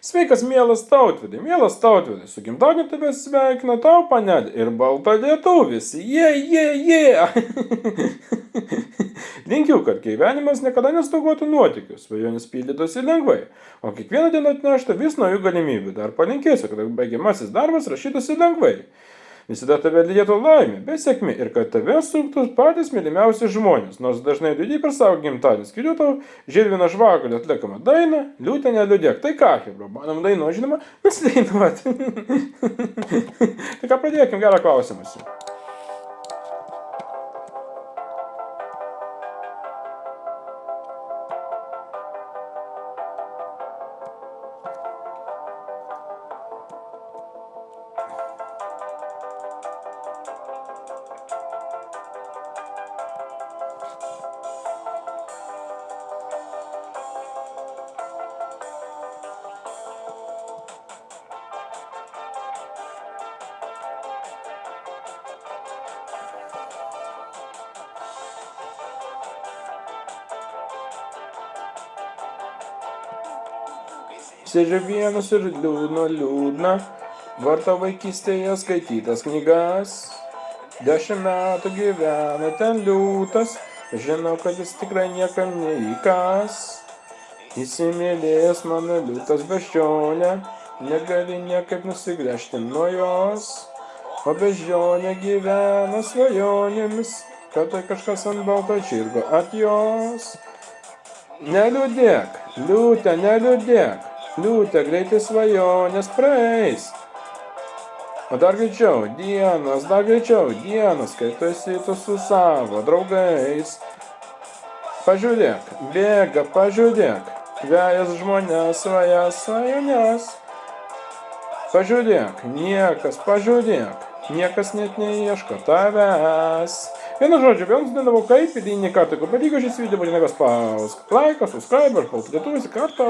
Sveikas, mielas tautvidai, su gimtadieniu tave sveikina tau panelė ir balta lietuvis. Jie. Linkiu, kad gyvenimas niekada nestokotų nuotykių, svajonės pildytųsi lengvai, o kiekvieną dieną atneštų vis naujų galimybių. Dar palinkėsiu, kad baigiamasis darbas rašytųsi lengvai. Visada tave lydėtų laimė, bei sėkmė ir kad tave suptų patys mylimiausi žmonės, nors dažnai liūdėjai per savo gimtadienį. Skiriu tau Žilvino Žvagalio atliekamą dainą, liūtė neliūdėk. Tai ką, hebro, manom daino, žinoma, mes dainuoti. Tai ką, pradėkim, gerą klausimą. Sėdžiu vienas ir liūdna, varto vaikystėje skaitytas knygas. 10 metų gyvena ten liūtas, žinau, kad jis tikrai niekam neįkas. Įsimylėjęs mano liūtas beždžionė, negali niekaip nusigręžti nuo jos. O beždžionė gyvena svajonėmis, kad tai kažkas ant balto žirgo atjos. Neliūdėk, liūtė, neliūdėk. Liūtė, greitai svajonės praeis. O dar greičiau dienos, kai tu esi tu su savo draugais. Pažiūrėk, bėga, pažiūrėk, vejas žmonės svajonės. Pažiūrėk, niekas net neieško tavęs. Vienu žodžiu, vėl sudainavau kaip įdėjinį kartą. Jeigu patiko šis video, būtinai paspausk laiką, subscribe ir palaikyk lietuvis kartą.